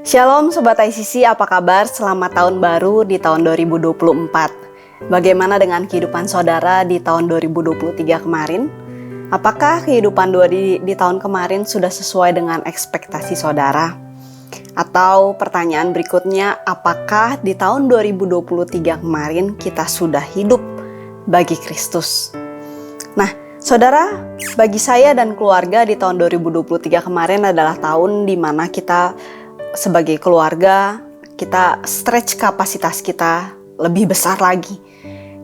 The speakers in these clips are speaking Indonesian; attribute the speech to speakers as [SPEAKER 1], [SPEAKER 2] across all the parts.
[SPEAKER 1] Shalom Sobat ICC, apa kabar? Selamat tahun baru di tahun 2024. Bagaimana dengan kehidupan saudara di tahun 2023 kemarin? Apakah kehidupan di tahun kemarin sudah sesuai dengan ekspektasi saudara? Atau pertanyaan berikutnya, apakah di tahun 2023 kemarin kita sudah hidup bagi Kristus? Nah, saudara, bagi saya dan keluarga di tahun 2023 kemarin adalah tahun di mana kita sebagai keluarga, kita stretch kapasitas kita lebih besar lagi.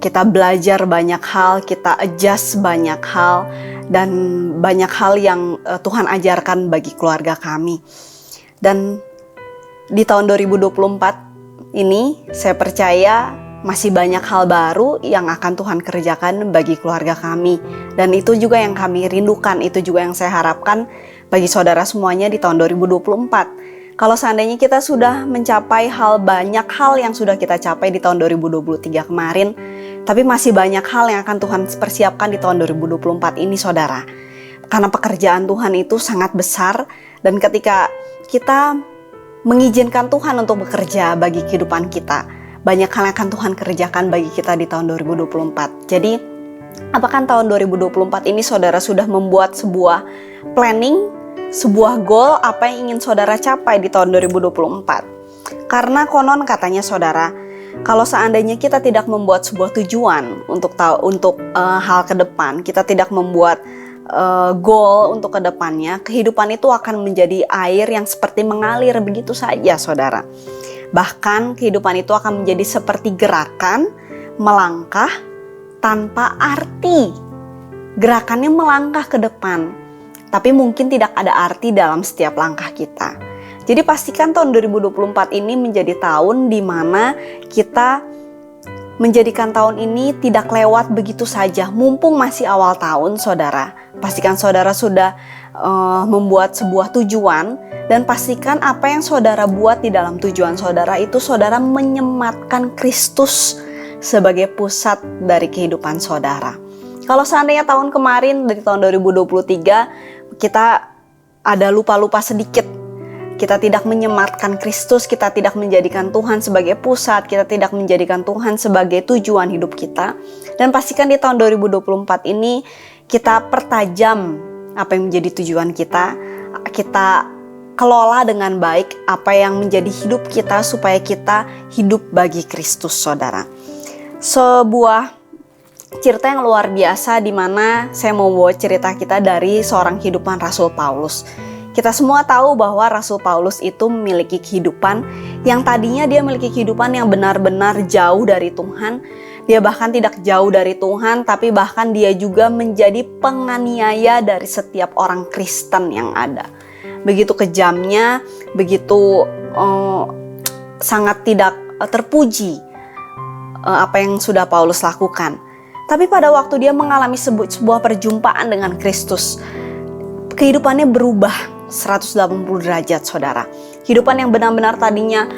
[SPEAKER 1] Kita belajar banyak hal, kita adjust banyak hal, dan banyak hal yang Tuhan ajarkan bagi keluarga kami. Dan di tahun 2024 ini, saya percaya masih banyak hal baru yang akan Tuhan kerjakan bagi keluarga kami. Dan itu juga yang kami rindukan, itu juga yang saya harapkan bagi saudara semuanya di tahun 2024. Kalau seandainya kita sudah mencapai banyak hal yang sudah kita capai di tahun 2023 kemarin, tapi masih banyak hal yang akan Tuhan persiapkan di tahun 2024 ini, saudara. Karena pekerjaan Tuhan itu sangat besar, dan ketika kita mengizinkan Tuhan untuk bekerja bagi kehidupan kita, banyak hal yang akan Tuhan kerjakan bagi kita di tahun 2024. Jadi, apakah tahun 2024 ini saudara sudah membuat sebuah planning, sebuah goal apa yang ingin saudara capai di tahun 2024? Karena konon katanya saudara, kalau seandainya kita tidak membuat sebuah tujuan untuk hal ke depan, kita tidak membuat goal untuk ke depannya, kehidupan itu akan menjadi air yang seperti mengalir begitu saja, saudara. Bahkan kehidupan itu akan menjadi seperti gerakan melangkah tanpa arti. Gerakannya melangkah ke depan, tapi mungkin tidak ada arti dalam setiap langkah kita. Jadi pastikan tahun 2024 ini menjadi tahun di mana kita menjadikan tahun ini tidak lewat begitu saja. Mumpung masih awal tahun, saudara, pastikan saudara sudah membuat sebuah tujuan, dan pastikan apa yang saudara buat di dalam tujuan saudara itu saudara menyematkan Kristus sebagai pusat dari kehidupan saudara. Kalau seandainya tahun kemarin, dari tahun 2023, kita ada lupa-lupa sedikit, kita tidak menyematkan Kristus, kita tidak menjadikan Tuhan sebagai pusat, kita tidak menjadikan Tuhan sebagai tujuan hidup kita. Dan pastikan di tahun 2024 ini kita pertajam apa yang menjadi tujuan kita kelola dengan baik apa yang menjadi hidup kita supaya kita hidup bagi Kristus, saudara. Sebuah cerita yang luar biasa di mana saya mau bawa cerita kita dari seorang kehidupan Rasul Paulus. Kita semua tahu bahwa Rasul Paulus itu memiliki kehidupan yang tadinya dia memiliki kehidupan yang benar-benar jauh dari Tuhan. Dia bahkan tidak jauh dari Tuhan, tapi bahkan dia juga menjadi penganiaya dari setiap orang Kristen yang ada. Begitu kejamnya, begitu sangat tidak terpuji apa yang sudah Paulus lakukan. Tapi pada waktu dia mengalami sebuah perjumpaan dengan Kristus, kehidupannya berubah 180 derajat, saudara. Kehidupan yang benar-benar tadinya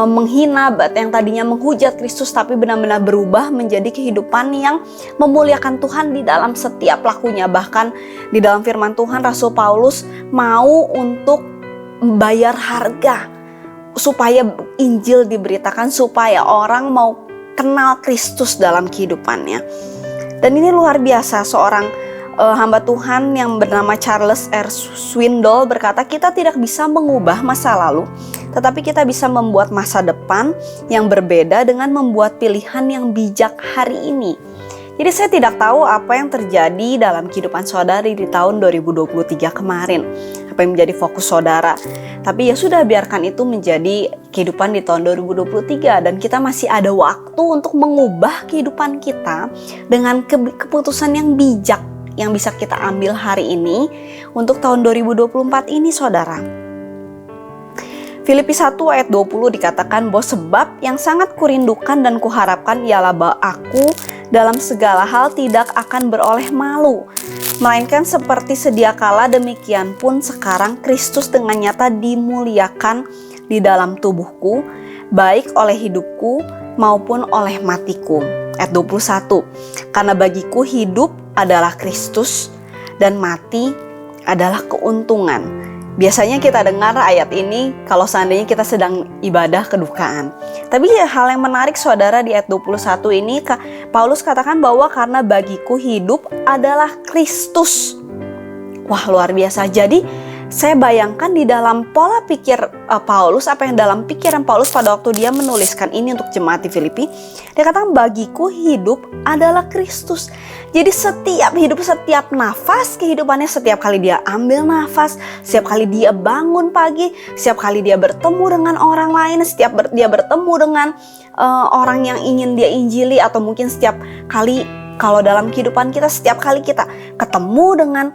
[SPEAKER 1] menghina, yang tadinya menghujat Kristus, tapi benar-benar berubah menjadi kehidupan yang memuliakan Tuhan di dalam setiap lakunya. Bahkan di dalam firman Tuhan, Rasul Paulus mau untuk membayar harga supaya Injil diberitakan, supaya orang mau kenal Kristus dalam kehidupannya. Dan ini luar biasa, seorang hamba Tuhan yang bernama Charles R. Swindoll berkata, kita tidak bisa mengubah masa lalu, tetapi kita bisa membuat masa depan yang berbeda dengan membuat pilihan yang bijak hari ini. Jadi saya tidak tahu apa yang terjadi dalam kehidupan saudara di tahun 2023 kemarin, apa yang menjadi fokus saudara. Tapi ya sudah, biarkan itu menjadi kehidupan di tahun 2023, dan kita masih ada waktu untuk mengubah kehidupan kita dengan keputusan yang bijak yang bisa kita ambil hari ini untuk tahun 2024 ini, saudara. Filipi 1 ayat 20 dikatakan bahwa sebab yang sangat kurindukan dan kuharapkan ialah bahwa aku dalam segala hal tidak akan beroleh malu, melainkan seperti sedia kala demikian pun sekarang Kristus dengan nyata dimuliakan di dalam tubuhku, baik oleh hidupku maupun oleh matiku. Ayat 21, karena bagiku hidup adalah Kristus dan mati adalah keuntungan. Biasanya kita dengar ayat ini kalau seandainya kita sedang ibadah kedukaan. Tapi hal yang menarik saudara, di ayat 21 ini Paulus katakan bahwa karena bagiku hidup adalah Kristus. Wah, luar biasa. Jadi saya bayangkan di dalam pola pikir Paulus, apa yang dalam pikiran Paulus pada waktu dia menuliskan ini untuk jemaat di Filipi. Dia katakan bagiku hidup adalah Kristus. Jadi setiap hidup, setiap nafas kehidupannya, setiap kali dia ambil nafas, setiap kali dia bangun pagi, setiap kali dia bertemu dengan orang lain, setiap dia bertemu dengan orang yang ingin dia injili, atau mungkin setiap kali kalau dalam kehidupan kita, setiap kali kita ketemu dengan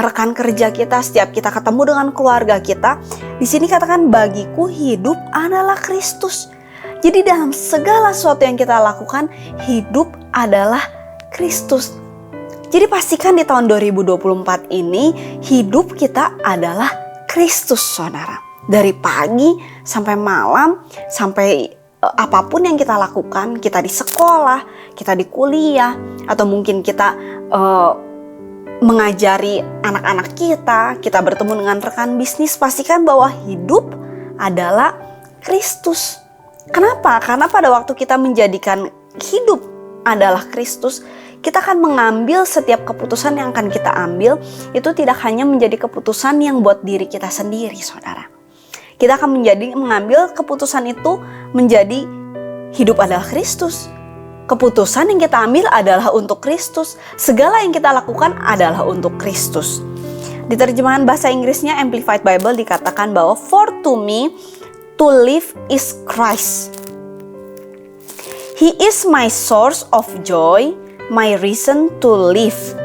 [SPEAKER 1] rekan kerja kita, setiap kita ketemu dengan keluarga kita, di sini katakan bagiku hidup adalah Kristus. Jadi dalam segala sesuatu yang kita lakukan, hidup adalah Kristus. Jadi pastikan di tahun 2024 ini hidup kita adalah Kristus, saudara. Dari pagi sampai malam, sampai apapun yang kita lakukan, kita di sekolah, kita di kuliah, atau mungkin kita mengajari anak-anak kita bertemu dengan rekan bisnis, pastikan bahwa hidup adalah Kristus. Kenapa? Karena pada waktu kita menjadikan hidup adalah Kristus, kita akan mengambil setiap keputusan yang akan kita ambil, itu tidak hanya menjadi keputusan yang buat diri kita sendiri, saudara. Kita akan mengambil keputusan itu menjadi hidup adalah Kristus. Keputusan yang kita ambil adalah untuk Kristus. Segala yang kita lakukan adalah untuk Kristus. Di terjemahan bahasa Inggrisnya Amplified Bible dikatakan bahwa for to me to live is Christ. He is my source of joy, my reason to live,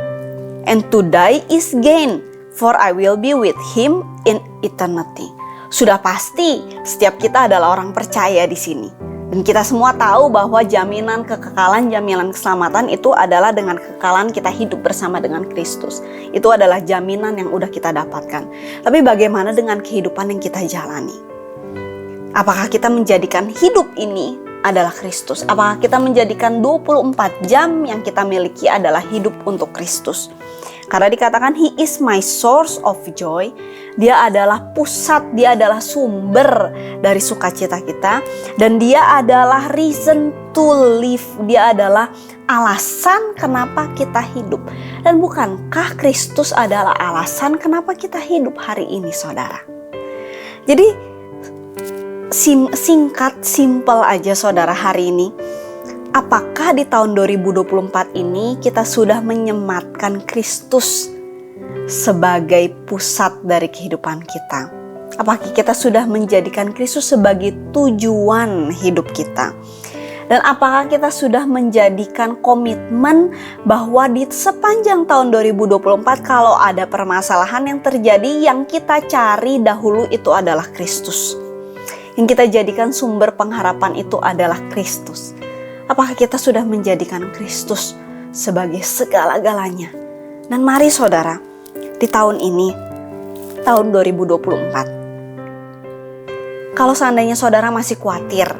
[SPEAKER 1] and to die is gain, for I will be with him in eternity. Sudah pasti setiap kita adalah orang percaya di sini. Dan kita semua tahu bahwa jaminan kekekalan, jaminan keselamatan itu adalah dengan kekekalan kita hidup bersama dengan Kristus. Itu adalah jaminan yang udah kita dapatkan. Tapi bagaimana dengan kehidupan yang kita jalani? Apakah kita menjadikan hidup ini adalah Kristus? Apakah kita menjadikan 24 jam yang kita miliki adalah hidup untuk Kristus? Karena dikatakan He is my source of joy. Dia adalah pusat, dia adalah sumber dari sukacita kita. Dan dia adalah reason to live. Dia adalah alasan kenapa kita hidup. Dan bukankah Kristus adalah alasan kenapa kita hidup hari ini, saudara? Jadi singkat, simple aja saudara hari ini. Apakah di tahun 2024 ini kita sudah menyematkan Kristus sebagai pusat dari kehidupan kita? Apakah kita sudah menjadikan Kristus sebagai tujuan hidup kita? Dan apakah kita sudah menjadikan komitmen bahwa di sepanjang tahun 2024 kalau ada permasalahan yang terjadi, yang kita cari dahulu itu adalah Kristus. Yang kita jadikan sumber pengharapan itu adalah Kristus. Apakah kita sudah menjadikan Kristus sebagai segala-galanya? Dan mari saudara, di tahun ini, tahun 2024, kalau seandainya saudara masih khawatir,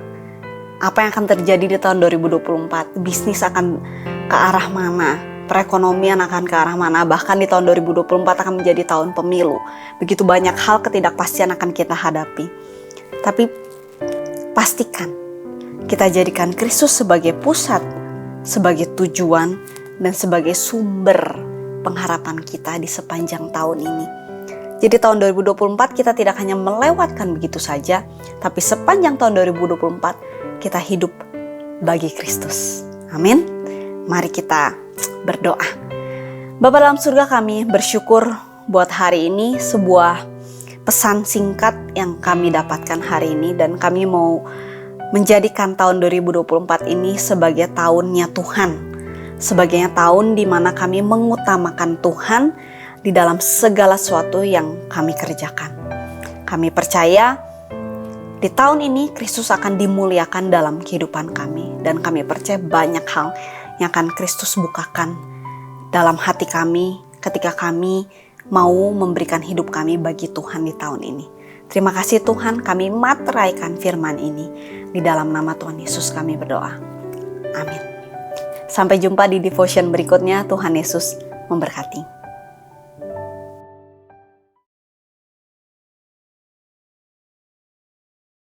[SPEAKER 1] apa yang akan terjadi di tahun 2024? Bisnis akan ke arah mana? Perekonomian akan ke arah mana? Bahkan di tahun 2024 akan menjadi tahun pemilu. Begitu banyak hal ketidakpastian akan kita hadapi. Tapi pastikan kita jadikan Kristus sebagai pusat, sebagai tujuan, dan sebagai sumber pengharapan kita di sepanjang tahun ini. Jadi tahun 2024 kita tidak hanya melewatkan begitu saja, tapi sepanjang tahun 2024 kita hidup bagi Kristus. Amin. Mari kita berdoa. Bapa dalam surga, kami bersyukur buat hari ini, sebuah pesan singkat yang kami dapatkan hari ini, dan kami mau menjadikan tahun 2024 ini sebagai tahunnya Tuhan, sebagai tahun di mana kami mengutamakan Tuhan di dalam segala sesuatu yang kami kerjakan. Kami percaya di tahun ini Kristus akan dimuliakan dalam kehidupan kami, dan kami percaya banyak hal yang akan Kristus bukakan dalam hati kami ketika kami mau memberikan hidup kami bagi Tuhan di tahun ini. Terima kasih Tuhan, kami materaikan firman ini. Di dalam nama Tuhan Yesus kami berdoa. Amin. Sampai jumpa di devotion berikutnya. Tuhan Yesus memberkati.